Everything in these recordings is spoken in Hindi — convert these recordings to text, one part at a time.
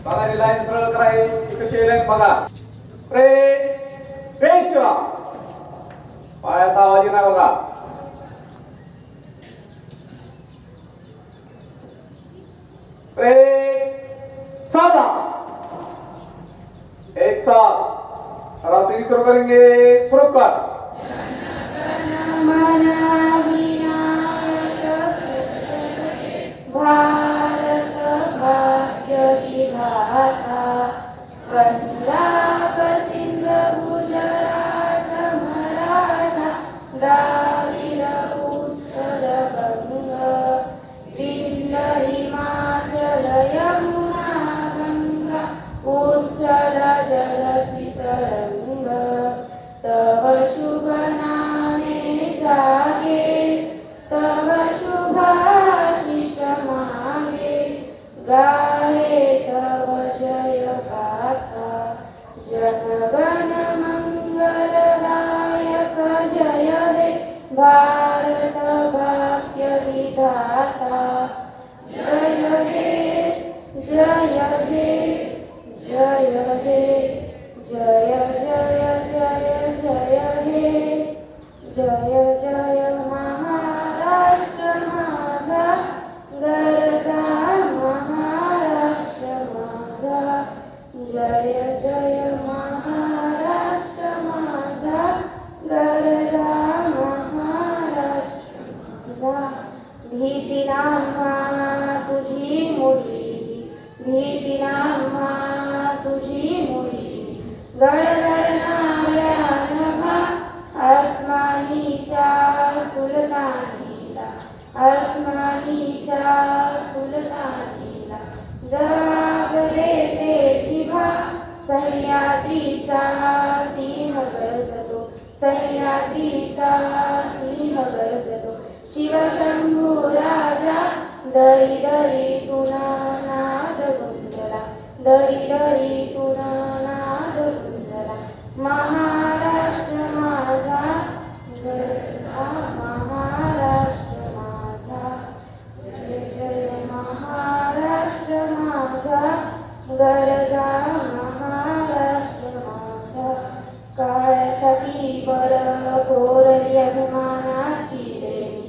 चालायची लाईन सरळ करायची कशी लाईन बघा. प्रेम पेश पायाचा आवाज नाही बघा. प्रेम साधा एक साथ रात्रि शुरू करेंगे. पुरस्कार भारत भाग्य विधाता पंजाब सिंध गुजरात मराठा द्राविड उत्कल बंग विंध्य हिमाचल यमुना गंगा उज्ज्वल जलसी तरंग तव शुभ नामे जागे तव शुभाशिष मागे गाहे तव जय गाथा जनगण मंगलदायक जय हे भारत भाग्य विधाता जय हे जय हे जय हे जय जय जय जय हे जय जय महाराष्ट्र माझा गरजा महाराष्ट्र माझा जय जय महाराष्ट्र माझा गरजा महाराष्ट्र माझा भीती नामा तुझी मुडी भीती नामा तुझी मुडी गडगडणाऱ्या नभा आसमानीच्या सुलतानीला आसमानीच्या सुलतानीला जवाब देते दिभा सह्याद्रीचा सिंह गरजतो सह्याद्रीचा सिंह गरजतो शिवशंभू राजा दरी दरी तुना नाद गुंजला दरी दरी तुना नाद गुंजला महाराष्ट्र माझा गरजा महाराष्ट्र माझा जय जय महाराष्ट्र माझा गरजा महाराष्ट्र माझा काळ्यासाठी बर कोरली अभिमानाची देवी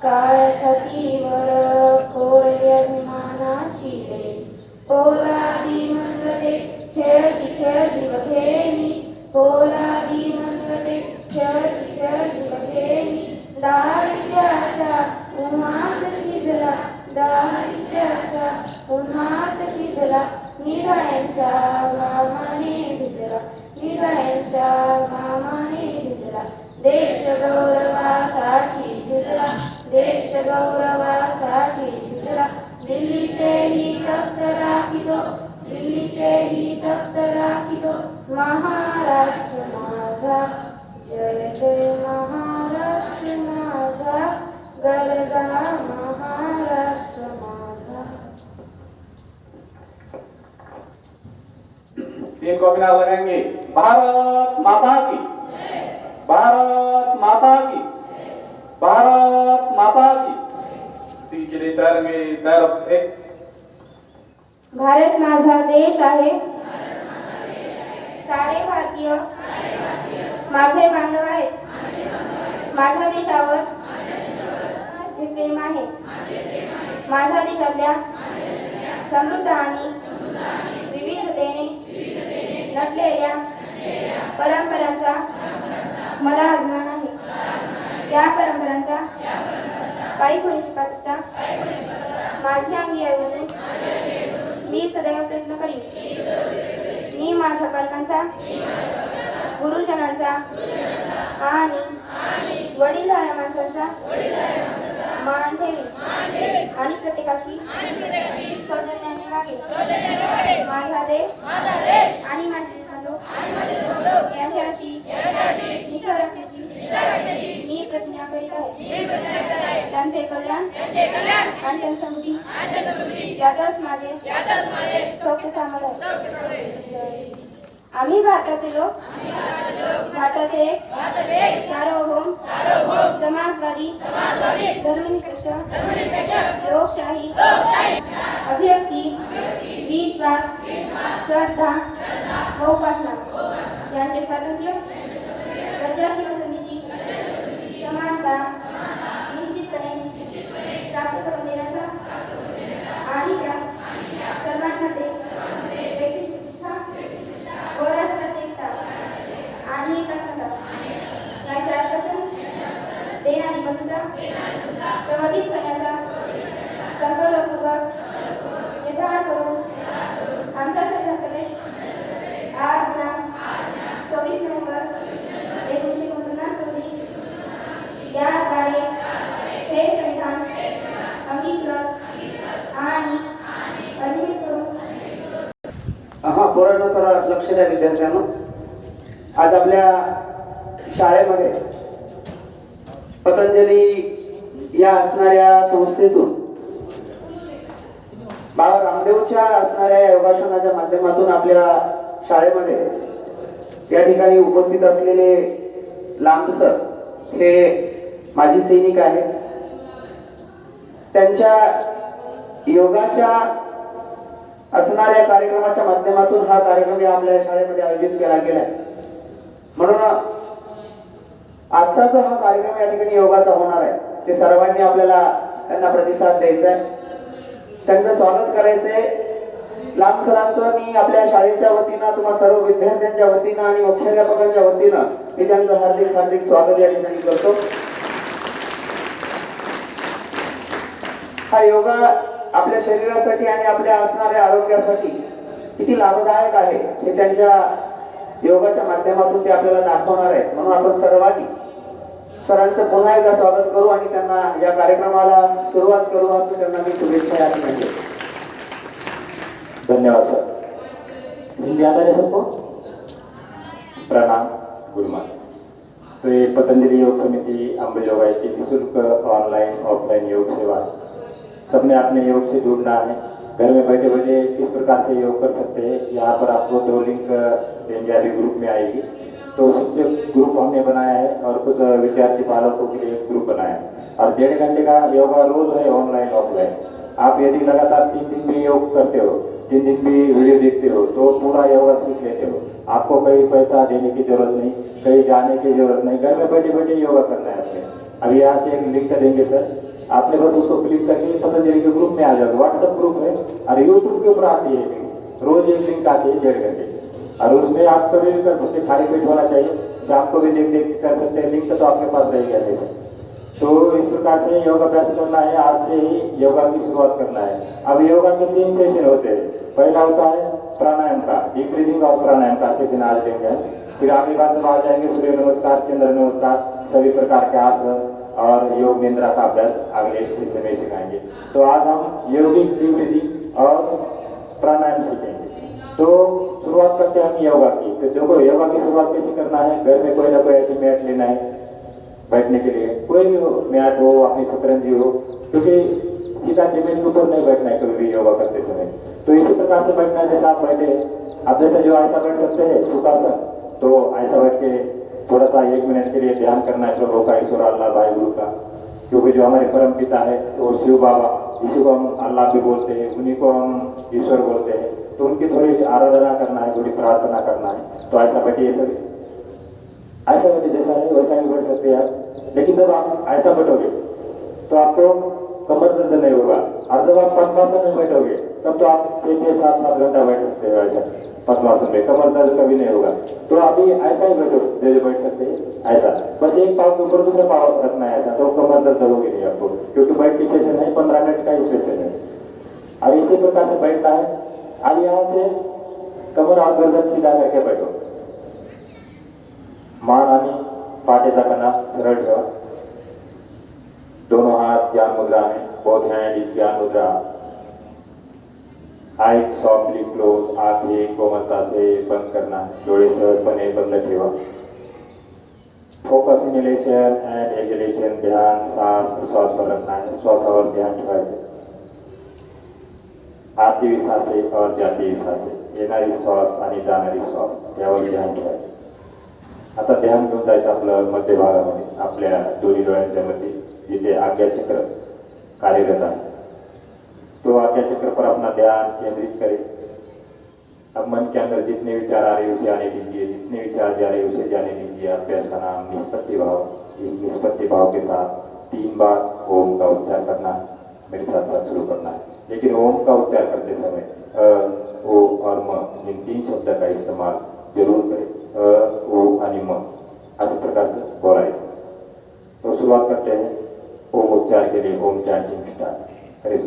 काळ्यासाठी बर कोरली अभिमानाची देवी पोलादी मंगले खेळती खेळती बघेनी पोलादी मंगले खेळती खेळती बघेनी दारिद्र्याच्या उन्हात शिजला दारिद्र्याच्या उन्हात शिजला निराळ्यांच्या घामाने भिजला निराळ्यांच्या घामाने भिजला देश गौरवासाठी झुजला देश गौरवासाठी झुजला दिल्लीचेही तख्त राखितो दिल्लीचेही तख्त राखितो महाराष्ट्र माझा जय जय महाराष्ट्र माझा गरजा महाराष्ट्र माझा. तीन कॉपी नारा लगाएंगे. भारत माता की भारत माता की भारत माता की. ती के लिए तैयार में तैयार एक. भारत माझा देश आहे सारे भारतीय माझे बांधव आहेत माझ्या देशावर माझे प्रेम आहे माझ्या देशातल्या समृद्ध आणि विविधतेने नटलेल्या परंपरांचा मला अभिमान आहे. या परंपरांचा काही परिष्कारचा माझ्या अंगी येऊन मी सदैव प्रयत्न करीन. मी माझ्या पालकांचा गुरुजनांचा आणि वडीलधाऱ्या माणसांचा मान ठेवी आणि प्रत्येकाची सौजन्याने वागेल. माझा देश आणि माझे बांधव यांच्याशी निष्ठा राखण्याची मी प्रतिज्ञा करीत आहे. त्यांचे कल्याण आणि त्यांची समृद्धी यातच माझे सौख्य सामल आहे. आम्ही भारताचे लोक भारताचे सार्वभौम समाजवादी धर्मनिरपेक्ष लोकशाही अभिव्यक्ती विश्वास श्रद्धा व उपासना यांचे स्वातंत्र्य दर्जाची व संधीची समानता निश्चितपणे प्राप्त करून देण्याचा आणि त्या सर्वांमध्ये व्यक्तिप्रतिष्ठा व राष्ट्राची एकता आणि एकात्मता याचे आश्वासन देणारी बंधुता प्रवर्धित करण्याचा संकल्पपूर्वक निर्धार करून आमच्या सर्वांकडे आज दिनांक 24 नोव्हेंबर 1949 रोजी याद्वारे हे संविधान अंगीकृत आणि अधिकृत करून पोरांनो तर लक्ष द्या विद्यार्थ्यांनो. आज आपल्या शाळेमध्ये पतंजली या असणाऱ्या संस्थेतून बाबा रामदेवच्या असणाऱ्या योगासनाच्या माध्यमातून आपल्या शाळेमध्ये या ठिकाणी उपस्थित असलेले लांब सर हे माजी सैनिक आहेत. त्यांच्या योगाच्या असणाऱ्या कार्यक्रमाच्या माध्यमातून हा कार्यक्रम आपल्या शाळेमध्ये आयोजित केला गेला आहे. म्हणून आजचा जो हा कार्यक्रम या ठिकाणी योगाचा होणार आहे ते सर्वांनी आपल्याला त्यांना प्रतिसाद द्यायचा आहे, त्यांचं स्वागत करायचंय. लांब सरांचं मी आपल्या शाळेच्या वतीनं तुम्हा सर्व विद्यार्थ्यांच्या वतीनं आणि मुख्याध्यापकांच्या वतीनं मी त्यांचं हार्दिक हार्दिक स्वागत या ठिकाणी करतो. हा योगा आपल्या शरीरासाठी आणि आपल्या असणाऱ्या आरोग्यासाठी किती लाभदायक आहे हे त्यांच्या योगाच्या माध्यमातून ते आपल्याला दाखवणार आहेत. म्हणून आपण सर्वांनी सरांचं पुन्हा एकदा स्वागत करू आणि त्यांना या कार्यक्रमाला सुरुवात करू असं त्यांना मी शुभेच्छा या ठिकाणी देतो. धन्यवाद सर. हिंदी आता है सबको? प्रणाम गुरुमान. तो ये पतंजलि योग समिति अंबेजोगाई की निःशुल्क ऑनलाइन ऑफलाइन योग सेवा है. सबने अपने योग से जुड़ना है. घर में बैठे बैठे किस प्रकार से योग कर सकते हैं, यहाँ पर आपको 2 लिंक देंगे, अभी ग्रुप में आएगी. तो शिक्षक ग्रुप हमने बनाया है और कुछ विद्यार्थी पालकों के लिए एक ग्रुप बनाया है. और 1.5 घंटे का योगा रोज है, ऑनलाइन ऑफलाइन. आप यदि लगातार 3 दिन भी योग करते हो, 3 दिन भी वीडियो देखते हो तो पूरा योगा सीख लेते हो. आपको कहीं पैसा देने की जरूरत नहीं, कहीं जाने की जरूरत नहीं, घर में बैठे बैठे योगा करना है आपने. अभी यहाँ से एक लिंक देंगे सर, आपने बस उसको क्लिक करके पतंजलि के ग्रुप में आ जाओगे. व्हाट्सएप ग्रुप है और यूट्यूब के ऊपर आती है लिंक, रोज एक लिंक आती है 1.5 घंटे. और उसमें आप कभी भी कर सकते, खाली पेट होना चाहिए, शाम को भी देख देख कर सकते हैं. लिंक तो आपके पास रहेगी ऐसे. तो इस प्रकार से योगा अभ्यास करना है. आज से ही योगा की शुरुआत करना है. अब योगा के 3 सेशन होते हैं. पहला होता है प्राणायाम का, डीप ब्रीदिंग और प्राणायाम का सेशन आज देंगे. फिर आगे बात आ जाएंगे सूर्य नमस्कार, चंद्र नमस्कार, सभी प्रकार के आसन और योग निद्रा का अभ्यास अगले सेशन में सिखाएंगे. तो आज हम योगिक डीप ब्रीदिंग और प्राणायाम सीखेंगे. तो शुरुआत करते हैं हम योगा की. तो देखो योगा की शुरुआत कैसे करना है. घर में कोई ना कोई ऐसी मैट लेना है बैठने के लिए, कोई भी हो, मैट हो, अपनी शतरंजी हो, क्योंकि सीधा जमीन के ऊपर नहीं बैठना है कभी भी योगा करते समय. तो इसी प्रकार से बैठना है जैसा आप बैठे. आप जैसे जो ऐसा बैठ सकते हैं सुखासन, तो ऐसा बैठ के थोड़ा सा 1 मिनट के लिए ध्यान करना है प्रभु का, ईश्वर अल्लाह भाई गुरु का, क्योंकि जो हमारे परम पिता है वो शिव बाबा, इसी को हम अल्लाह भी बोलते हैं, उन्हीं को हम ईश्वर बोलते हैं. तो उनकी थोड़ी आराधना करना है, थोड़ी प्रार्थना करना है. तो ऐसा बैठिए सर, ऐसा बैठे जैसा है वैसा ही बैठ सकते हैं आप. लेकिन जब आप ऐसा बैठोगे तो आपको कमर दर्द नहीं होगा. और जब आप पद्मासन में बैठोगे तब तो आप 6-7 घंटा बैठ सकते हो ऐसा पद्मासन में, कमर दर्द कभी नहीं होगा. तो अभी ऐसा ही बैठो जैसे बैठ सकते हैं ऐसा. बस एक पाँव के ऊपर दूसरा पाँव रखना है ऐसा, तो कमर दर्द होगी नहीं आपको, क्योंकि बैठ की सेशन है, 15 मिनट का ही सेशन है. अब इसी प्रकार से बैठना है. अब यहाँ से कमर और गर्दन सीधा करके बैठो. मान आणि पाठीचा कणा सरळ ठेवा. दोनों हाथ ध्यान मुद्रा में, बोथ हैंड इज ध्यान मुद्रा. आईज सॉफ्टली क्लोज, आंखें कोमलता से बंद करना है. डोळे सहजपणे बंद ठेवा. फोकस इनहेलेशन एंड एक्सहेलेशन, ध्यान सांस प्रश्वास पर रखना है. श्वासावर ध्यान ठेवायचं. आती हुई सांसें और जाती हुई सांसें, येणारी श्वास आणि जाणारी श्वास यावर ध्यान ठेवायचं. आता ध्यान घेऊन जायचं आपलं मध्य भागामध्ये, आपल्या दोन्ही डोळ्यांच्या मध्ये जिथे आज्ञाचक्र कार्यरत आहे. तो आज्ञाचक्र पर अपना ध्यान केंद्रित करें. अब मन के अंदर जितने विचार आ रहे उसे आने दीजिए, जितने विचार जा रहे उसे जाने दीजिए। अभ्यास का नाम निष्पत्ति भाव। इस निष्पत्ति भाव के साथ 3 बार ओम का उच्चार करना है, मेरे साथ साथ शुरू करना है। लेकिन ओम का उच्चार करते समय अ, ओ और म इन 3 शब्द का इस्तेमाल जरूर करें। ओ आणि म इस प्रकार से बोलाए। तो शुरुआत करते हैं ओम उच्चार के लिए। ओम चैंटिंग स्टार्ट करें।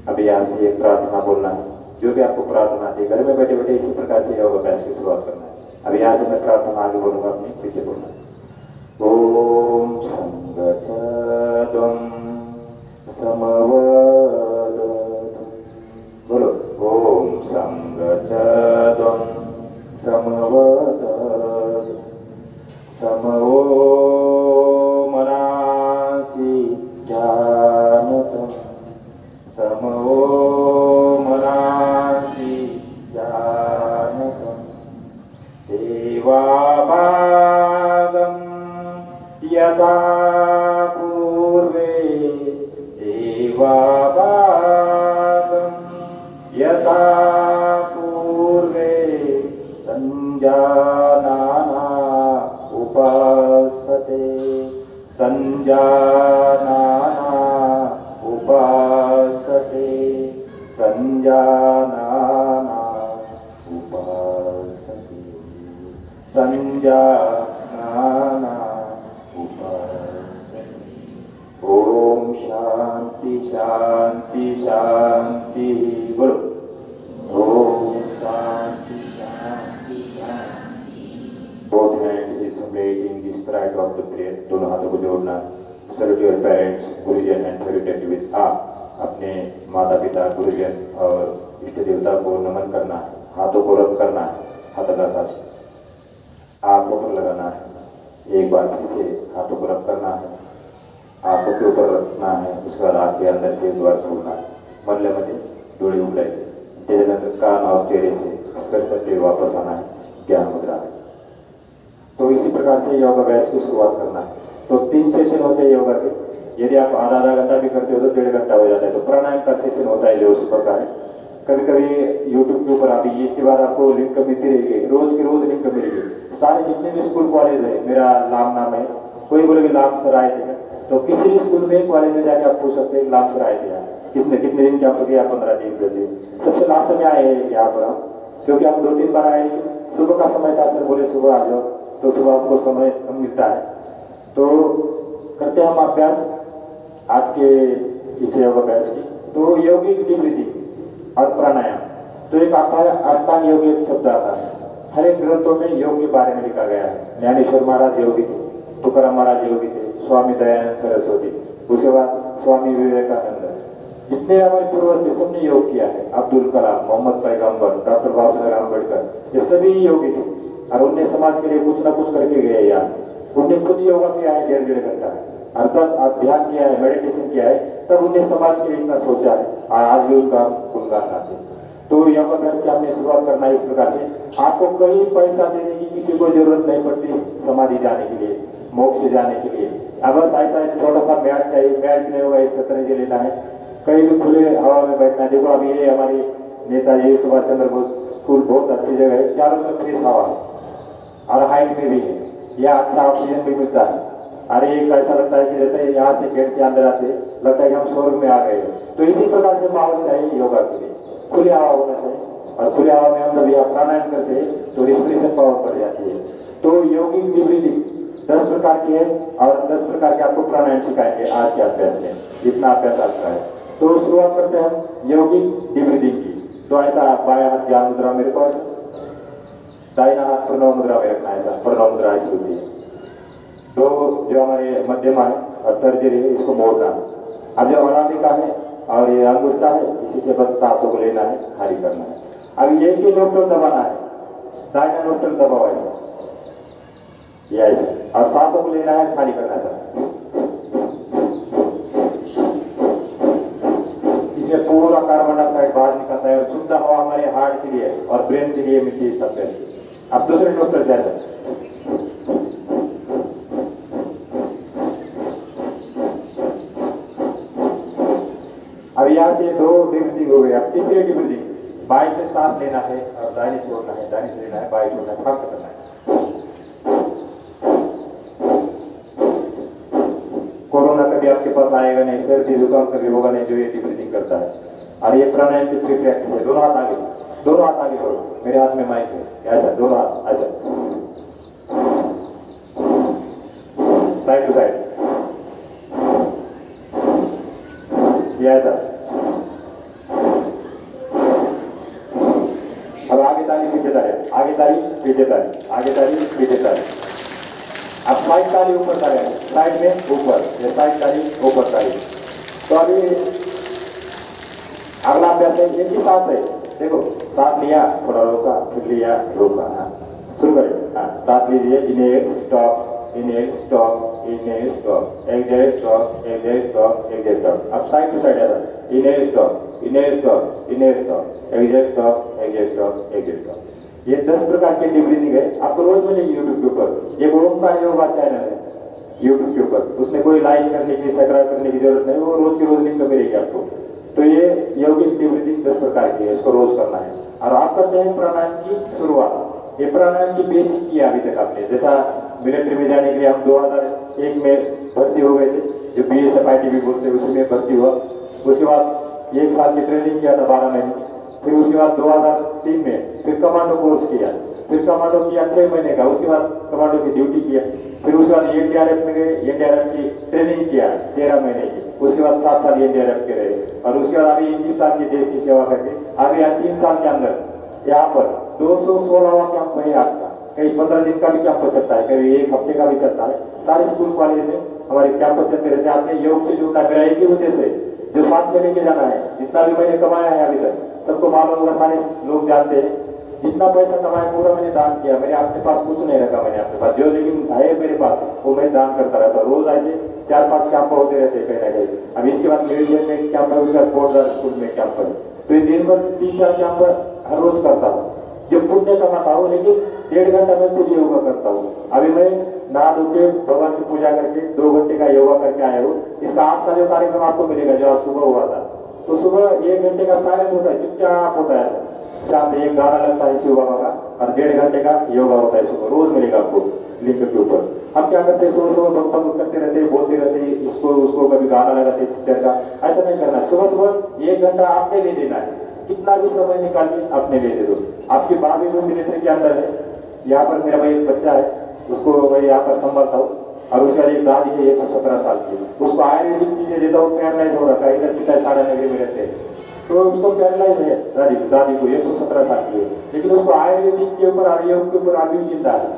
अभी यहाँ से एक प्रार्थना बोलना है। जो भी आपको प्रार्थना थी घर में बैठे बैठे इसी प्रकार से योग अभ्यास की शुरुआत करना है। अभी यहाँ से मैं प्रार्थना आगे बोलूंगा, अपनी पीछे बोलना है। ओम संगतम समवदतु। बोलो ओम संगतम समवदतु। समवो मनासि जानतम। समवो मनासि जानतम। देवाभागं यथा पूर्वे। देवाभागं यथा पूर्वे। संजानाना उपासते। संजानाना उपासते। संजानाना उपासते। संजानाना उपासते। ओम शांति शांति शांति। बोलो ओम शांति शांति शांति। Both hands is in the stride of the prayer. दोनों हाथों को जोड़ना। Salute your parents, गुरुजन and salute with आप। अपने माता पिता, गुरुजन और इष्ट देवता को नमन करना है। हाथों को रब करना है, हाथ का साथ आंखों पर लगाना है। एक बार फिर से हाथों को रब करना है, आंखों के ऊपर रखना है। उसके बाद आंख के अंदर से द्वार छोड़ना है। मल्ले मध्ये डोळे उघडायचे। त्याच्यानंतर कान और चेहरे से स्पर्श करते वापस आना है ज्ञान मुद्रा में। तो इसी प्रकार से योग अभ्यास की शुरुआत करना है। तो 3 सेशन होते हैं योगा के। यदि आप आधा घंटा भी करते हो तो 1.5 घंटा हो जाता है। तो प्राणायाम का सेशन होता है जो उस प्रकार है। कभी कभी यूट्यूब के ऊपर अभी इसके बाद आपको लिंक मिलती रहेगी, रोज की रोज लिंक मिलेगी। सारे जितने भी स्कूल कॉलेज है, मेरा लाम नाम है। कोई बोलेगी लाम सर आए थे, तो किसी भी स्कूल में कॉलेज में जाके आप पूछ सकते हैं लाम सर आए थे यहाँ कितने दिन क्या किया। 15 दिन करते। सबसे लास्ट में आए हैं यहाँ पर हम, क्योंकि हम 2-3 बार आए। सुबह का समय था, सर बोले सुबह आ जाओ, तो सुबह आपको समय कम मिलता है। तो करते हैं हम अभ्यास आज के इस योग अभ्यास की। तो यौगिक निवृत्ति और प्राणायाम। तो एक आता है अष्टांग योग, एक शब्द आता है। हर एक ग्रंथों में योग के बारे में लिखा गया है। ज्ञानेश्वर महाराज योगी थे, तुकाराम महाराज योगी थे, स्वामी दयानंद सरस्वती, उसके बाद स्वामी विवेकानंद, जितने हमारे पूर्वज थे सबने योग किया है। अब्दुल कलाम, मोहम्मद पैगंबर, डॉक्टर बाबा साहेब अम्बेडकर, ये सभी योगी थे और उनने समाज के लिए कुछ ना कुछ करके गए। यहाँ उनने खुद योगा किया है 1.5 घंटा, अर्थात ध्यान किया है, मेडिटेशन किया है, तब उनने समाज के लिए इतना सोचा है और आज भी उनका गुणगान गाते हैं। तो योग अभ्यास की हमने शुरुआत करना है इस प्रकार से। आपको कहीं पैसा देने की किसी को जरूरत नहीं पड़ती समाधि जाने के लिए, मोक्ष जाने के लिए। अगर ऐसा छोटा सा मैट चाहिए, मैट नहीं होगा इस तरह से लेना है। कहीं भी खुले हवा में बैठना है। देखो अभी ये हमारी नेताजी सुभाष चंद्र बोस स्कूल बहुत अच्छी जगह है, चारों तरफ फ्रेश हवा है और हाइट में भी है, यहाँ अच्छा ऑक्सीजन भी मिलता है। अरे एक ऐसा लगता है कि जैसे यहाँ से गेट के अंदर आते लगता है कि हम स्वर्ग में आ गए। तो इसी प्रकार से माहौल चाहिए योगा के लिए, खुली हवा होना चाहिए। और खुली हवा में हम जब यहाँ प्राणायाम करते हैं तो रिस्पिरेशन पावर बढ़ जाती है। तो यौगिक निवृत्ति 10 प्रकार की है और 10 प्रकार के आपको प्राणायाम सिखाएंगे आज के अभ्यास में। इतना अभ्यास आपका है। तो शुरुआत करते हैं हम यौगिक निवृत्ति की। तो ऐसा बाया हाथ ज्ञान मुद्रा मेरे पास, दाहिना हाथ प्रणव मुद्रा में रखना है। प्रणव मुद्रा ऐसी होती है। तो जो हमारे मध्यमा है और सर्जरी है, इसको मोड़ना है। अब जो अनामिका है और ये अंगूठा है, इसी से बस सांसों को लेना है, खाली करना है। अब ये कि नोस्ट्रल दबाना है, दाहिना नोस्ट्रल दबाओ ऐसा, ये ऐसा, और सांसों को लेना है, खाली करना है। इसमें पूरा कार्बन डाइऑक्साइड बाहर निकलता है और शुद्ध हवा हमारे हार्ट के लिए और ब्रेन के लिए मिलती है सबसे। अब दूसरे नोस्ट्रल जैसा अब यहाँ से 2 डीप ब्रीथिंग हो गई। अब तीसरी डीप ब्रीथिंग, बाएं से सांस लेना है और दाहिने छोड़ना है, दाहिने से लेना है, बाएं छोड़ना है, फक्त करना है। कोरोना कभी आपके पास आएगा नहीं, सर्दी जुकाम कभी होगा नहीं जो ये डीप ब्रीथिंग करता है। और ये प्राणायाम की फ्री प्रैक्टिस है। दोनों हाथ आगे, दोनों हाथ आगे करो, मेरे हाथ में माइक है, ऐसा दोनों हाथ ऐसा, साइड टू साइड, ये ऐसा। अब आगे ताली पीछे ताली, आगे ताली पीछे ताली, आगे ताली पीछे ताली। अब साइड ताली ऊपर ताली, साइड में ऊपर, ये साइड ताली ऊपर ताली। तो अभी अगला अभ्यास है, एक ही सांस है, देखो सांस लिया, थोड़ा रोका, फिर लिया, रोका, हाँ शुरू करें। हाँ सांस लीजिए, inhale stop, inhale stop, inhale stop, exhale stop, exhale stop, exhale stop. अब साइड टू साइड ऐसा, inhale stop, inhale stop, inhale stop, exhale stop, exhale stop, exhale stop. ये 10 प्रकार की डीप ब्रीथिंग है, आपको रोज मिलेगी यूट्यूब के ऊपर। ये ओमकार योगा चैनल है यूट्यूब के ऊपर, उसमें कोई लाइक करने की, सब्सक्राइब करने की जरूरत नहीं, वो रोज की रोज लिंक मिलेगी आपको। तो ये यौगिक डीप ब्रीथिंग 10 प्रकार की है, इसको रोज करना है। और आप करते हैं प्राणायाम की शुरुआत। ये प्राणायाम की बेसिक किया अभी तक आपने, जैसा मिलिट्री में जाने के लिए हम 2001 में भर्ती हो गए थे, जो BSF ITB बोलते हैं, उसी में भर्ती हुआ। उसके बाद 1 साल की ट्रेनिंग किया था, 12 महीने। फिर उसके बाद 2003 में फिर कमांडो कोर्स किया, फिर कमांडो किया 6 महीने का, उसके बाद कमांडो की ड्यूटी किया। फिर उसके बाद NDRF में गए, NDRF की ट्रेनिंग किया 13 महीने की, उसके बाद 7 साल NDRF के रहे। और उसके बाद अभी 21 साल की देश की सेवा करके अभी 3 साल के अंदर यहाँ पर 216वां कैंप है आज का। कहीं 15 दिन का भी कैंप चलता है, कभी 1 हफ्ते का भी चलता है। सारे स्कूल कॉलेज में हमारे कैंप चलते रहते हैं। आपने योग से जुड़ना, मेरा एक ही उद्देश्य है, जो साथ में लेके जाना है। जितना भी मैंने कमाया है अभी तक सबको मालूम होगा, सारे लोग जानते हैं। जितना पैसा कमाया पूरा मैंने दान किया, मैंने आपके पास कुछ नहीं रखा, मैंने आपके पास जो लेकिन है मेरे पास वो मैं दान करता रहता। रोज ऐसे 4-5 कैंप होते रहते हैं कहीं ना कहीं। अब इसके बाद म्यूजियम में कैंप है, उसके बाद पोर्टदार स्कूल में कैंप है। तो ये दिन भर 3-4 कैंप हर रोज करता हूँ, जो पुण्य कमाता हूँ। लेकिन 1.5 घंटा मैं खुद योगा करता हूँ। अभी मैं नहा धो के भगवान की पूजा करके 2 घंटे का योगा करके आया हूँ। इसका आज का जो कार्यक्रम आपको मिलेगा, जो आज सुबह हुआ था, तो सुबह 1 घंटे का साइलेंट होता है, चुपचाप होता है, शाम में एक गाना लगता है शिव बाबा का, और 1.5 घंटे का योगा होता है सुबह, रोज मिलेगा आपको लिंक के ऊपर। हम क्या करते हैं, सुबह भक्त करते रहते, बोलते रहते, इसको उसको, कभी गाना लगाते चित्तर का। ऐसा नहीं करना, सुबह सुबह 1 घंटा आपने लिए देना है, कितना भी समय निकाल के अपने लिए दे दो। आपकी भाभी भी मिलिट्री के अंदर है, यहाँ पर मेरा भाई एक बच्चा है, उसको मैं यहाँ पर संभालता हूँ। और उसका एक दादी है 117 साल की, उसको आयुर्वेदिक चीजें देता हूँ, पैरालाइज हो रखा है, इधर पिता साड़ा नगरी में रहते हैं, तो उसको पैरालाइज है दादी को, 117 साल की है, लेकिन उसको आयुर्वेदिक के ऊपर और योग के ऊपर अभी जिंदा है।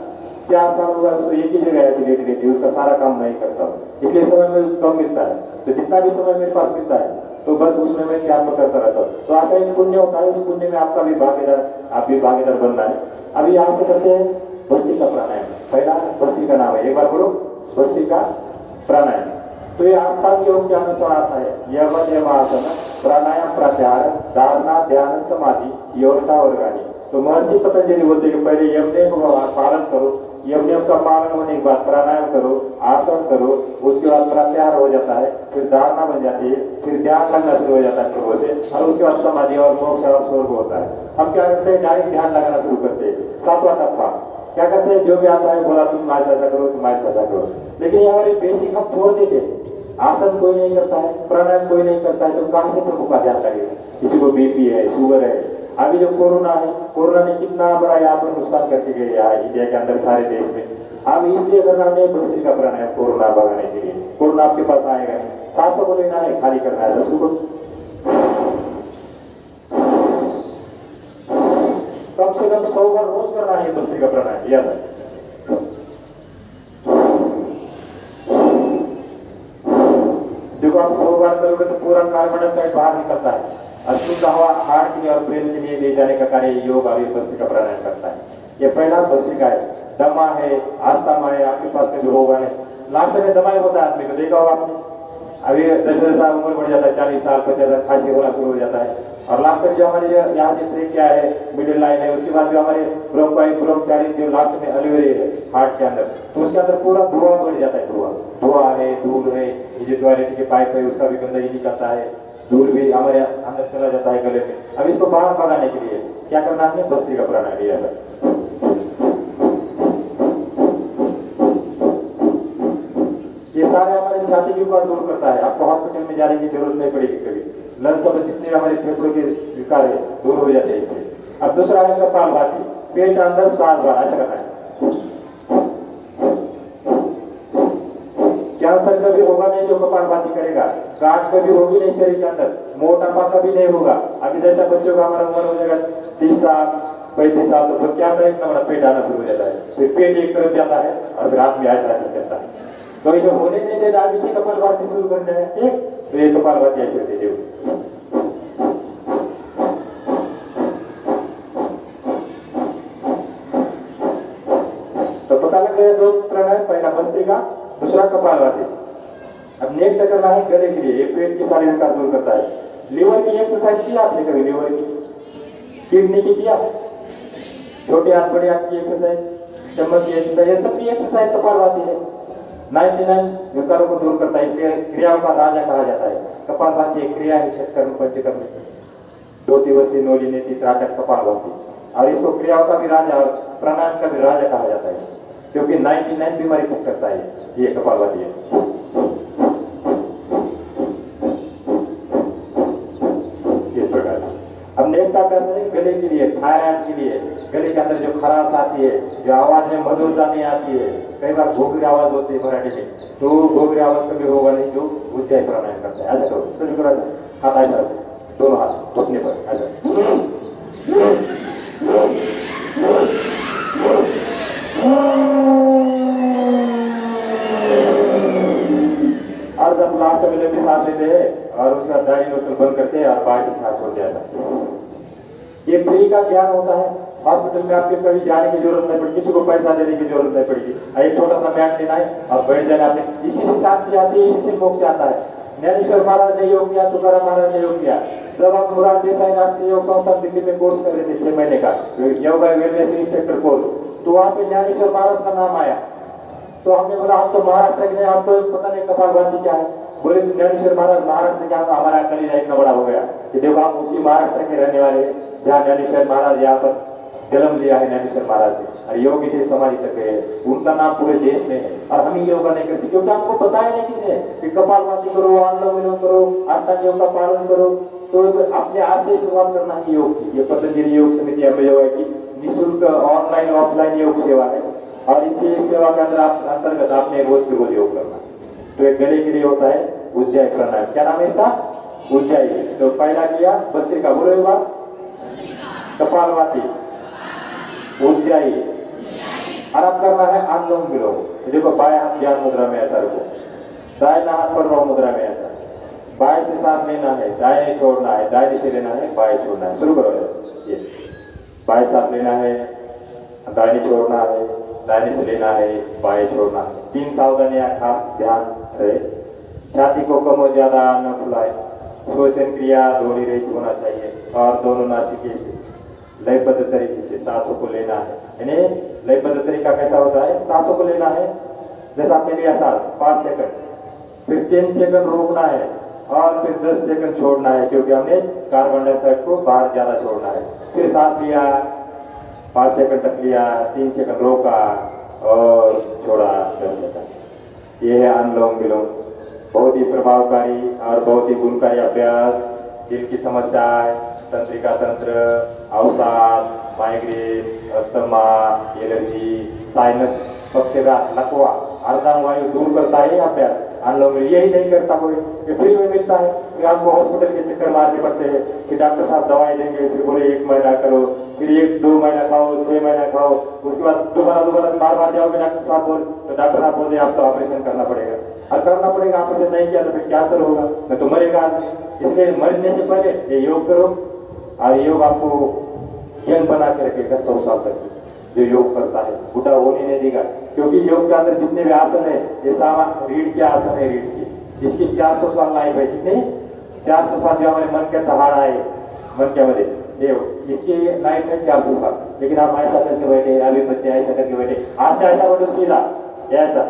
4 साल हुआ उसको एक ही जगह ऐसी लेटी रहती है, उसका सारा काम नहीं करता हूँ, इसलिए समय में कम मिलता है। तो जितना भी समय मेरे पास मिलता है तो बस उसमें मैं क्या करता रहता हूँ। तो ऐसा एक पुण्य होता है, उस पुण्य में आपका भी भागीदार, आप भी भागीदार बनना है। अभी यहाँ से करते हैं भस्त्रिका प्राणायाम। पहला भस्त्रिका नाम है, एक बार बोलो, भस्त्रिका प्राणायाम। तो ये आसान योग के अनुसार आता है, यम नियम आसन, प्राणायाम प्रत्याहार, धारणा ध्यान समाधि योजना वर्गानी। तो महर्षि पतंजलि बोलते कि पहले यम नियम का पालन करो, यम नियम का पालन होने के बाद प्राणायाम करो, आसन करो, उसके बाद प्रत्याहार हो जाता है, फिर धारणा बन जाती है, फिर ध्यान लगना शुरू हो जाता है प्रभु से, और उसके बाद समाधि और मोक्ष और स्वर्ग होता है। हम क्या करते हैं, डायरेक्ट ध्यान लगाना शुरू करते हैं। 7वां टप्पा क्या करते हैं, जो भी आता है बोला तुम ऐसा करो, तुम ऐसा करो, लेकिन ये हमारे बेसिक हम छोड़ देते हैं। आसन कोई नहीं करता है, प्राणायाम कोई नहीं करता है, तो कहां से प्रभु का ध्यान लगेगा। किसी को बीपी है, शुगर है। अभी जो कोरोना है, कोरोना ने कितना बड़ा यहाँ पर नुकसान करके गया है इंडिया के अंदर, सारे देश में। हम इसलिए करना है भस्त्रिका प्राणायाम, कोरोना भगाने के लिए। कोरोना आपके पास आएगा नहीं, सांसों को लेना है, खाली करना है, को कम से कम 100 बार रोज करना है भस्त्रिका प्राणायाम, याद है। आप 100 बार करोगे तो पूरा कार्बन डाइऑक्साइड बाहर निकलता है और शुद्ध हवा हार्ट के लिए और ब्रेन के लिए ले जाने का कार्य योग और भस्त्रिका प्राणायाम करता है। ये पहला भस्त्रिका है। दमा है, आस्थमा है, आपके पास में जो होगा है, लास्ट में दमा होता है आदमी को, देखा होगा आपने। अभी 10 साल उम्र बढ़ जाता है, 40 साल 50 साल खांसी होना शुरू हो जाता है। और लास्ट में जो हमारे यहाँ से क्या है, मिडिल लाइन है, उसके बाद जो हमारे ब्रोंकाइटिस जो लास्ट में अलवेरे है हार्ट के अंदर, तो उसके अंदर पूरा धुआं बढ़ जाता है। धुआं है, धूल है, ये जो टॉयलेट के पाइप है उसका भी गंदगी निकलता है, धूल भी हमारे अंदर चला जाता है गले में। अब इसको बाहर भगाने के लिए क्या करना है, भस्त्रिका प्राणायाम लिया जाता है। ये सारे हमारे छाती के ऊपर दूर करता है, आपको हॉस्पिटल में जाने की जरूरत नहीं पड़ेगी कभी। लंग्स में जितने हमारे फेफड़ों के विकार है दूर हो जाते हैं इससे। अब दूसरा है कपालभाति, पेट अंदर 7 बार ऐसा करना है। कैंसर कभी होगा नहीं जो कपालभाति करेगा, गांठ कभी होगी नहीं शरीर के अंदर, मोटापा कभी नहीं होगा। अभी जैसा बच्चों का हमारा उम्र हो जाएगा 30 साल 35 साल, तो क्या करें, इतना बड़ा पेट आना शुरू हो जाता है, फिर पेट एक तरफ जाता है और फिर हाथ में ऐसा करता है। तो ये होने नहीं देता, अभी से कपालभाति शुरू करना है, ठीक। तो ये कपालभाति ऐसे होती है। तो पता लग गया 2 प्राणायाम, पहला भस्त्रिका, दूसरा कपालभाति। अब नेक्स्ट करना है गले के लिए, ये पेट की सारी विकार दूर करता है। लीवर की एक्सरसाइज किया आपने कभी, लीवर की, किडनी की किया, छोटे हाथ बड़े हाथ की एक्सरसाइज, चम्मच की एक्सरसाइज, ये सब की एक्सरसाइज कपालभाति है। 99 विकारों को दूर करता है, क्रियाओं का राजा कहा जाता है। कपालभाति एक क्रिया है षटकर्म पंचकर्म में, 2 दिवसीय नोली नेति त्राटक कपालभाति, और इसको क्रियाओं का भी राजा और प्राणायाम का भी राजा कहा जाता है, क्योंकि 99 बीमारी ठीक करता है ये कपालभाति है। इस प्रकार अब नेक्स्ट आप कैसे हैं, गले के लिए, थायराइड के लिए, गले के अंदर जो खराश आती है, जो आवाज में मधुरता नहीं आती है, कई बार घोघरी आवाज होती है मराठी में, तो घोघरी आवाज कभी होगा नहीं, जो उज्जैन प्राणायाम करता है। ऐसा करो, शुरू करो, हाथ ऐसा रखो, दोनों हाथ घुटने पर ऐसा। और जब लास्ट में लंबी सांस लेते हैं और उसका दाढ़ी नोस्ट्रल बंद करते हैं और बाहर की सांस छोड़ जाता है। ये फ्री का ज्ञान होता है, हॉस्पिटल में आपके कभी जाने की जरूरत नहीं पड़ेगी, किसी को पैसा देने की जरूरत नहीं पड़ेगी। एक छोटा सा बैग लेना है और बैठ जाना आपने, इसी से शांति आती है, इसी से मोक्ष आता है। ज्ञानेश्वर महाराज ने योग किया, तुकाराम महाराज ने योग किया। जब आप मुरार देसाई राष्ट्रीय योग संस्थान दिल्ली में कोर्स कर रहे थे 6 महीने का योगा वेलनेस इंस्ट्रक्टर कोर्स, तो वहाँ पे ज्ञानेश्वर महाराज का नाम आया। तो हमने बोला हम तो महाराष्ट्र के, आप तो पता नहीं कपालभाति क्या है। बोले ज्ञानेश्वर महाराज महाराष्ट्र क्या, हमारा कलीजा इतना बड़ा हो गया कि देखो आप उसी महाराष्ट्र के रहने वाले, जहाँ ज्ञानेश्वर महाराज यहाँ पर जन्म लिया है ज्ञानेश्वर महाराज ने, और योग इसे समाधि तक है, उनका नाम पूरे देश में है, और हम ही योगा नहीं करते क्योंकि आपको बताया नहीं किसी कि कपालभाति करो, अनुलोम विलोम करो, अष्टांग योग का पालन करो। तो अपने हाथ से शुरुआत करना है योग की। ये पतंजलि योग समिति अम्बे योगा की निःशुल्क ऑनलाइन ऑफलाइन योग सेवा है, और इसी सेवा के अंदर अंतर्गत आपने रोज के रोज योग करना। तो एक गले के लिए होता है उज्जैय प्राणायाम, क्या नाम है इसका, उज्जैय। तो पहला किया भस्त्रिका, बोलो एक बार, कपालभाति, उज्जैय, और अब करना है अनुलोम विलोम। देखो बाएं हाथ ध्यान मुद्रा में ऐसा रखो, दाहिना हाथ पर रहो मुद्रा में ऐसा, बाएं से सांस लेना है, दाएं छोड़ना है, दाएं से लेना है, बाएं छोड़ना है। शुरू करो, ये बाएं सांस लेना है, दाहिने छोड़ना है, दाहिने से लेना है, बाएं छोड़ना है। 3 सावधानियां खास ध्यान रहे, छाती को कम और ज्यादा न फुलाए, श्वसन क्रिया ध्वनि रहित होना चाहिए, और दोनों नासिके से लयबद्ध तरीके से सांसों को लेना है। यानी लयबद्ध तरीका कैसा होता है, सांसों को लेना है, जैसा आपने लिया सांस 5 सेकंड, फिर 10 सेकंड रोकना है, और फिर 10 सेकंड छोड़ना है, क्योंकि हमने कार्बन डाइऑक्साइड को बाहर ज्यादा छोड़ना है। फिर सांस लिया, 5 सेकंड तक लिया, 3 सेकंड रोका और छोड़ा 10 सेकंड। ये है अनुलोम विलोम, बहुत ही प्रभावकारी और बहुत ही गुणकारी अभ्यास। दिल की समस्याएं, तंत्रिका तंत्र, अवसाद, माइग्रेन, अस्थमा, एलर्जी, साइनस, पक्षाघात, लकवा, अर्धांग वायु दूर करता है अभ्यास। अनुलोम विलोम यही नहीं करता कोई, ये फ्री में मिलता है। फिर आपको हॉस्पिटल के चक्कर मारने पड़ते हैं कि डॉक्टर साहब दवाई देंगे, फिर बोले 1 महीना करो, फिर 1-2 महीना खाओ, 6 महीना खाओ, उसके बाद दोबारा बार जाओगे डॉक्टर साहब बोल, तो डॉक्टर साहब बोलते आप तो ऑपरेशन करना पड़ेगा। और करना पड़ेगा। आपने नहीं किया तो फिर क्या असर होगा, मैं तो मरेगा आदमी। इसलिए मरने से पहले ये योग करो, और योग आपको यंग बना के रखेगा 100 साल तक। जो योग करता है बूढ़ा होने नहीं देगा, क्योंकि योग के अंदर जितने भी आसन है, ये रीढ़ के आसन है, रीढ़ की, इसकी 400 साल लाइफ है। कितने 400 साल जो हमारे मन के सहारा है, मन के मध्य ये इसकी लाइफ है 400 साल। लेकिन आप ऐसा करके बैठे, अभी बच्चे ऐसा करके बैठे, आज से ऐसा बैठो सीधा ऐसा,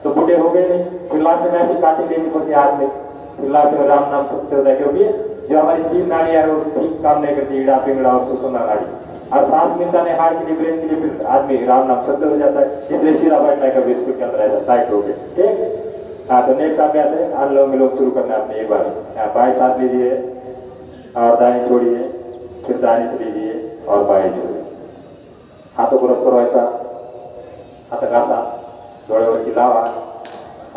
तो बूढ़े हो गए नहीं। फिर लास्ट में ऐसी काटी लेनी पड़ती है हाथ में, फिर लास्ट में राम नाम सत्य होता है, क्योंकि जो हमारी 3 नाड़ियां है वो ठीक काम नहीं करती, ईड़ा पिंगड़ा और सुषुम्ना नाड़ी। और सांस मिलता नहीं हार्ट के लिए, ब्रेन के लिए, फिर आदमी राम नाम सत्य हो जाता है। इसलिए सीधा बैठना है, कभी स्कूल के अंदर ऐसा टाइट हो गए। ठीक, हाँ, तो नेक्स्ट अभ्यास है अनुलोम विलोम शुरू करना है आपने। एक बार बाएं साथ लीजिए और दाएं छोड़िए, फिर दाएं से लीजिए और बाएं छोड़िए। हाथों को रख करो ऐसा, हाथ घासा, डोळ्यावरती लावा,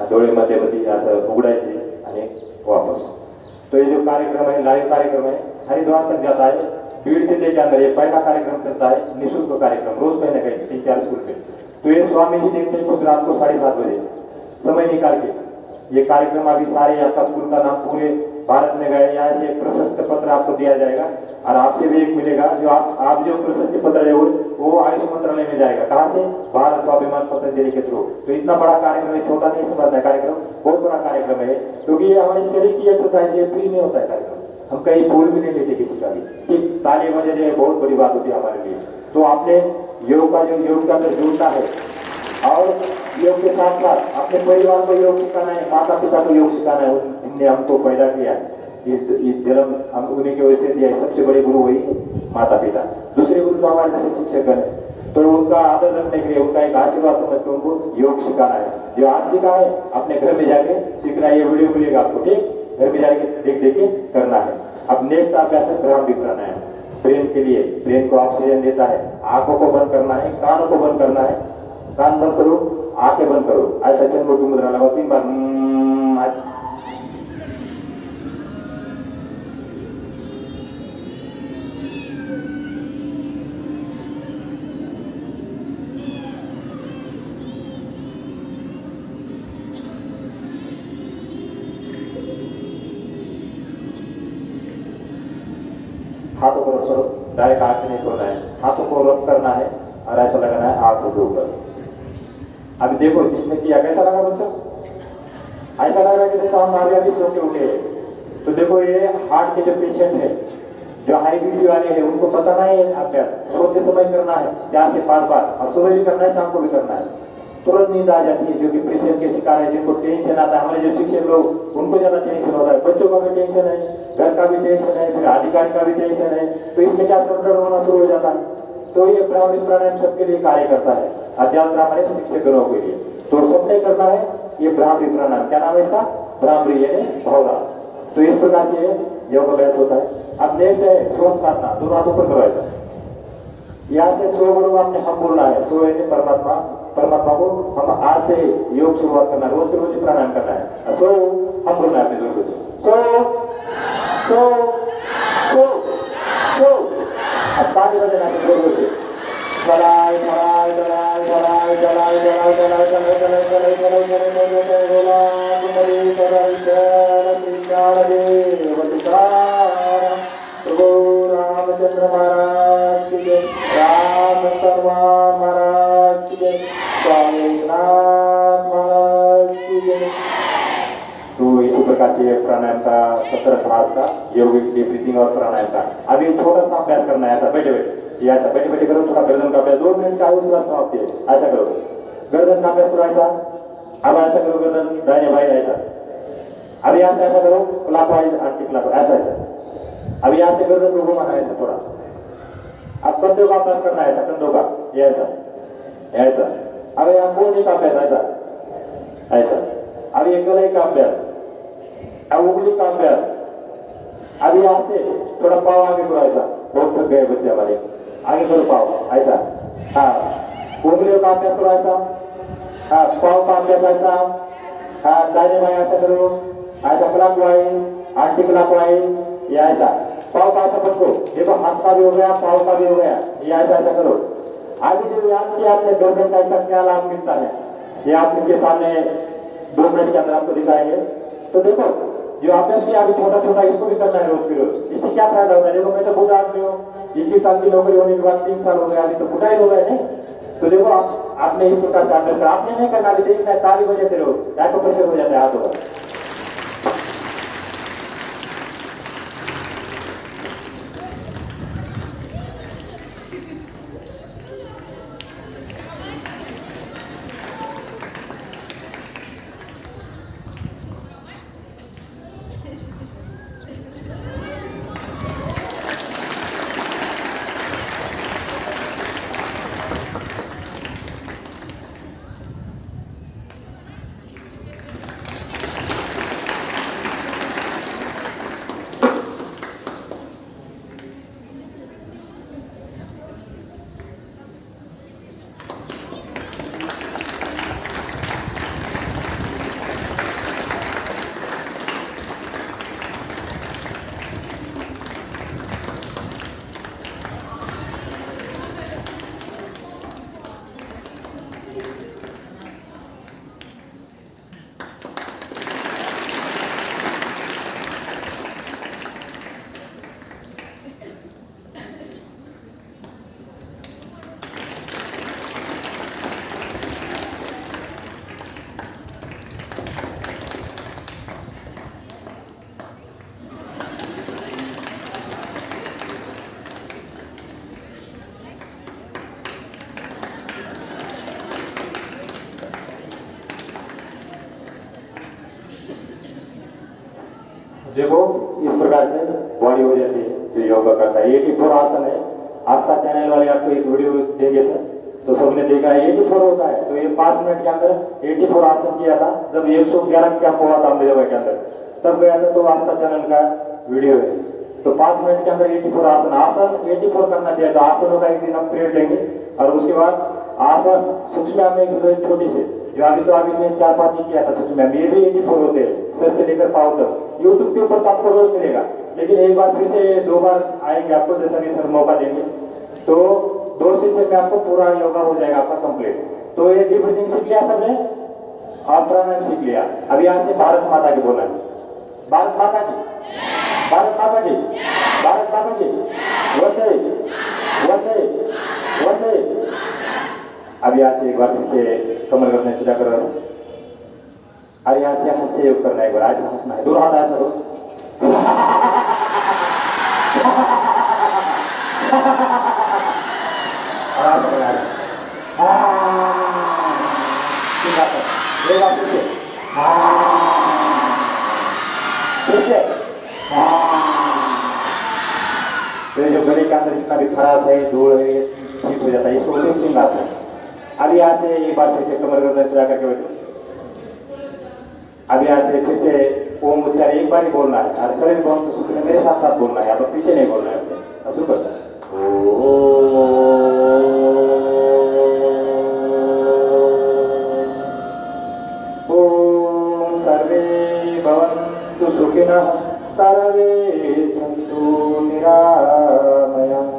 डोळे मध्ये असं उघडायचे आणि वापस। तो ये जो कार्यक्रम है लाइव कार्यक्रम है, हरिद्वार तक जाता है, 1.5 जिले के अंदर ये पहला कार्यक्रम चलता है, निःशुल्क कार्यक्रम, रोज कहीं ना कहीं 3-4 स्कूल में। तो ये स्वामी जी देखते हैं खुद रात को 7:30 बजे समय निकाल के ये कार्यक्रम। अभी सारे आपका स्कूल का नाम पूरे भारत में गए, यहाँ से एक प्रशस्ति पत्र आपको दिया जाएगा, और आपसे भी एक मिलेगा। जो आप जो प्रशस्ति पत्र है वो आयुष मंत्रालय में जाएगा। कहाँ से? भारत स्वाभिमान पतंजलि के थ्रू। तो इतना बड़ा कार्यक्रम है, छोटा नहीं समझना, कार्यक्रम बहुत बड़ा कार्यक्रम है, क्योंकि ये हमारे शरीर की एक्सरसाइज है, फ्री में होता है कार्यक्रम। हम कहीं फूल भी नहीं लेते किसी का भी, ठीक ताली बजाने बहुत बड़ी बात होती है हमारे लिए। तो आपने योग का जो योग के अंदर जुड़ना है, और योग के साथ साथ अपने परिवार को योग सिखाना है, माता पिता को योग सिखाना है। उनने हमको पैदा किया है, इस जन्म हम उन्हीं की वजह से दिया है। सबसे बड़े गुरु वही माता पिता, दूसरे गुरु तो हमारे जैसे शिक्षक है। तो उनका आदर रखने के लिए, उनका एक आशीर्वाद समझ के उनको योग सिखाना है। जो आज सीखा है अपने घर में जाके सीखना है। ये वीडियो मिलेगा आपको, ठीक, घर में जाके देख देख के करना है। अब नेक्स्ट अभ्यास है भ्रामरी प्राणायाम। ब्रेन के लिए, ब्रेन को ऑक्सीजन देता है। आंखों को बंद करना है, कानों को बंद करना है, कान बंद करो, आंखें बंद करो, ऐसा चंद्र की मुद्रा लगाओ 3 बार। हाथों को रब करो, डायरेक्ट आंख नहीं खोलना है, हाथों को रब करना है और ऐसा लगाना है आंखों के ऊपर। अभी देखो इसमें किया, कैसा लगा बच्चों? ऐसा लग रहा है कि जैसा हम अभी सो के उठे। तो देखो ये हार्ट के जो पेशेंट है, जो हाई बीपी वाले हैं, उनको बताना है अभ्यास सोते समय करना है 4 से 5 बार, और सुबह भी करना है, शाम को भी करना है। तुरंत नींद आ जाती है। जो कि प्रेशर के शिकार है, जिनको टेंशन आता है, हमारे जो शिक्षक लोग, उनको ज्यादा टेंशन होता है, बच्चों का भी टेंशन है, घर का भी टेंशन है, फिर अधिकारी का भी टेंशन है। तो इसमें क्या संकट होना शुरू हो जाता है। तो ये भ्रामरी प्राणायाम सबके लिए कार्य करता है, अध्यात्म हमारे शिक्षक गणों के लिए। तो सबने करना है ये भ्रामरी प्राणायाम। क्या नाम है इसका? भ्रामरी यानी भौरा। तो इस प्रकार से योग अभ्यास होता है। अब नेक्स्ट है श्वास साधना, दोनों हाथों पर करो ऐसा। यहाँ से 100 बोलो, आपने हम बोलना है। 100 यानी परमात्मा, परमात्मा को हम आज से योग शुरुआत करना है, रोज के रोज प्राणायाम करना है। 100 हम बोलना है अपने जोर से, 100। अब ताली बजाना है जोर से, चलाए चलाए चलाए चलाए चलाए चलाए चलाए चलाए चलाए चलाए चलाए चलाए चलाए बोला तुम्हारी चलाए प्रभु रामचंद्र महाराज की जय, राम भगवान महाराज की जय, स्वामी नाथ महाराज की जय। तो इसी प्रकार से प्राणायाम का 17 भाग का योग की ब्रीथिंग और प्राणायाम का। अभी छोटा सा अभ्यास करना है, ऐसा बैठे बैठे, ये ऐसा बैठे बैठे करो। थोड़ा गर्दन का अभ्यास 2 मिनट का उसका समाप्त है। ऐसा करो, गर्दन का अभ्यास करो ऐसा। अब ऐसा करो, गर्दन दाहिने बाएं ऐसा। अभी यहाँ से ऐसा करो, क्लॉकवाइज एंटी क्लॉकवाइज ऐसा ऐसा। अभी यहाँ से गर्दन को घुमाना है ऐसा थोड़ा। अब कंधों का अभ्यास करना है, ऐसा कंधों का, ये ऐसा ऐसा। अब यहाँ कोहनी का अभ्यास ऐसा ऐसा। अब ये गले का अभ्यास, अब उंगली का अभ्यास। अभी यहाँ से थोड़ा पाव आगे करो ऐसा, बहुत थक गए बच्चे हमारे, आगे करो पाव ऐसा। हाँ, उंगलियों का अभ्यास करो ऐसा। हाँ, पाव का अभ्यास ऐसा। हाँ, दाहिने बाएं ऐसा करो, ऐसा क्लॉकवाइज एंटी क्लॉकवाइज, या ऐसा। पाव का ऐसा पकड़ो, देखो हाथ का भी हो गया, पाव का भी हो गया, ये ऐसा ऐसा करो। आगे जो याद किया आपने गर्दन का ऐसा क्या लाभ मिलता है, ये आप इनके सामने 2 मिनट के अंदर आपको दिखाएंगे। तो देखो जो आपने किया अभी छोटा छोटा इसको भी करना है रोज की रोज। इससे क्या फायदा होता है? देखो मैं तो बूढ़ा आदमी हूँ, 21 साल की नौकरी होने के बाद 3 साल हो गया, अभी तो बूढ़ा ही हो गए नहीं। तो देखो आपने इस प्रकार का अंडर आपने नहीं करना, अभी देखना है ताली बजाते रहो, क्या को प्रेशर हो जाता है हाथों का। देखो इस प्रकार से बॉडी हो जाती है जो योगा करता है। 84 आसन है। आस्था चैनल वाले आपको एक वीडियो देंगे सर, तो सबने देखा है 84 होता है। तो ये 5 मिनट के अंदर 84 आसन किया था। जब 111 कैंप हुआ था अम्बेजोगाई के अंदर, तब गया था। तो आस्था चैनल का वीडियो है। तो 5 मिनट के अंदर 84 आसन 84 करना चाहिए। तो आसनों का एक दिन हम पीरियड लेंगे और उसके बाद आसन सूक्ष्म में एक छोटी से जो अभी ने 4-5 किया था सूक्ष्म में, ये भी 84 होते हैं सर से लेकर पाँव तक। यूट्यूब के ऊपर तो आपको रोज मिलेगा, लेकिन एक बार फिर से 2 बार आएंगे आपको, जैसा कि सर मौका देंगे। तो 2 से में आपको पूरा योगा हो जाएगा आपका कंप्लीट। तो ये डीप ब्रीथिंग सीख लिया सबने और प्राणायाम सीख लिया। अभी यहाँ से भारत माता की बोलना है। भारत माता की, भारत माता की, भारत माता की, वंदे वंदे वंदे। अब यहाँ से एक बार फिर से कमर करने सीधा कर रहा हूँ। और यहाँ से हंसते योग करना है। एक बार ऐसा हंसना है, दूर हाथ ऐसा हो। तो जो गले के अंदर जितना भी खराब है, धूल है, ये ठीक हो जाता है। इसको बोलते सिंह आता है। अब यहाँ से एक बार फिर से कमर करने सीधा करके बैठो। अब यहाँ से फिर से ओम उच्चार एक बार ही बोलना है और शरीर को मेरे साथ साथ बोलना है। आप पीछे नहीं बोलना है अपने। अब शुरू करता है। ओम सर्वे भवन्तु सुखिनः सर्वे सन्तु निरामयम्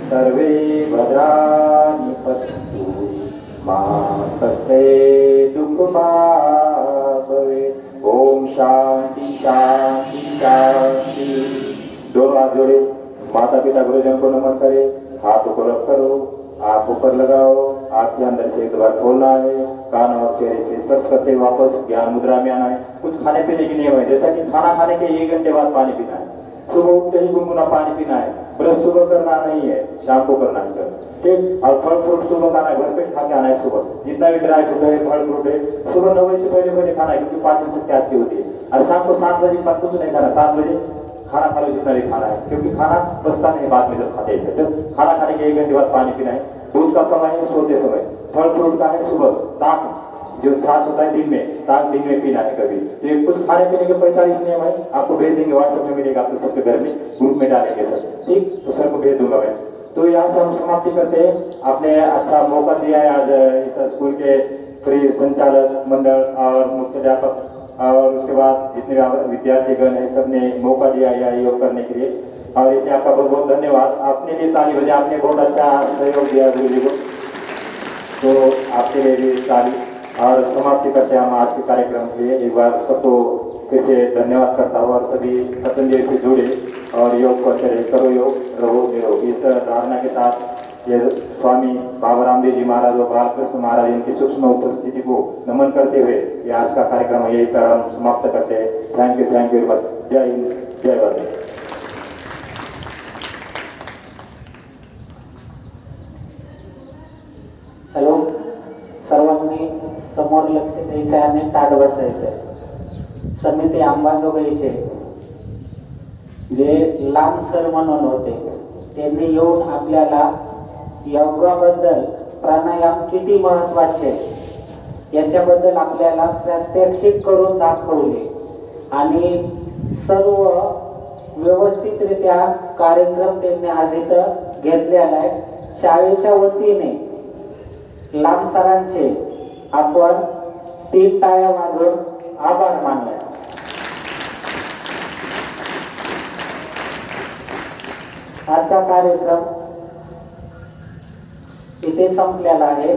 सर्वे भद्राणि पश्यन्तु मा कष्टे दुःखमा भवेत्। ओम शांति शांति शांति। दोनों हाथ जोड़े, माता पिता गुरुजन को नमन करे, हाथों को रख करो, आंख ऊपर लगाओ, आंख के अंदर से एक बार खोलना है, कान और चेहरे से स्पर्श करते वापस ज्ञान मुद्रा में आना है। कुछ खाने पीने की नियम है, जैसा कि खाना खाने के 1 घंटे बाद पानी पीना है, सुबह उठते ही गुनगुना पानी पीना है, ब्रश सुबह करना नहीं है, शाम को करना है सर, ठीक। और फल फ्रूट सुबह खाना है, भर पेट खा के आना है सुबह, जितना भी ड्राई फ्रूट है, फल फ्रूट है, सुबह 9 बजे से पहले खाना है, क्योंकि पाचन शक्ति अच्छी होती है। और शाम को 7 बजे के बाद कुछ नहीं खाना, 7 बजे खाना खा लो जितना भी खाना है, क्योंकि खाना बचता नहीं बाद में जब खाते हैं। तो खाना खाने के 1 घंटे बाद पानी पीना है। दूध का समय है सोते समय, फल फ्रूट का है सुबह, ताक जो छाछ होता है दिन में, ताक दिन में पीना है कभी। तो ये कुछ खाने पीने के 45 नियम है, आपको भेज देंगे, व्हाट्सएप में मिलेगा, आपको सबके घर में ग्रुप में डालेंगे सर, ठीक। तो सर को भेज दूंगा मैं। तो यहाँ से हम समाप्ति करते हैं। आपने अच्छा मौका दिया है आज इस स्कूल के प्रिय संचालक मंडल और मुख्याध्यापक और उसके बाद जितने विद्यार्थीगण है सबने मौका दिया यह योग करने के लिए, और इसलिए आपका बहुत बहुत धन्यवाद। अपने लिए ताली बजाए, आपने बहुत अच्छा सहयोग दिया गुरु जी को, तो आपके लिए भी ताली। और समाप्ति करते हम आज के कार्यक्रम के लिए। एक बार सबको फिर से धन्यवाद करता हूँ और सभी पतंजलि से जुड़े और योग को करे, करो योग रहो निरोग, इस धारणा के साथ ये स्वामी बाबा रामदेव जी महाराज और बालकृष्ण महाराज इनकी सूक्ष्म उपस्थिति को नमन करते हुए ये आज का कार्यक्रम यही पर हम समाप्त करते हैं। Thank you very much. जय हिंद, जय भारत। हॅलो, सर्वांनी समोर लक्ष द्यायचं आणि ताट बसायचं. समिती अंबाजोगाईचे जे लांब सर म्हणून होते त्यांनी येऊन आपल्याला योगाबद्दल, प्राणायाम किती महत्वाचे याच्याबद्दल आपल्याला प्रात्यक्षिक करून दाखवले आणि सर्व व्यवस्थितरित्या कार्यक्रम त्यांनी आज इथं घेतलेला आहे. शाळेच्या वतीने लांब सरांचे आपण 3 टाळ्या वाजवून आभार मानले. आजचा कार्यक्रम इथे संपलेला आहे.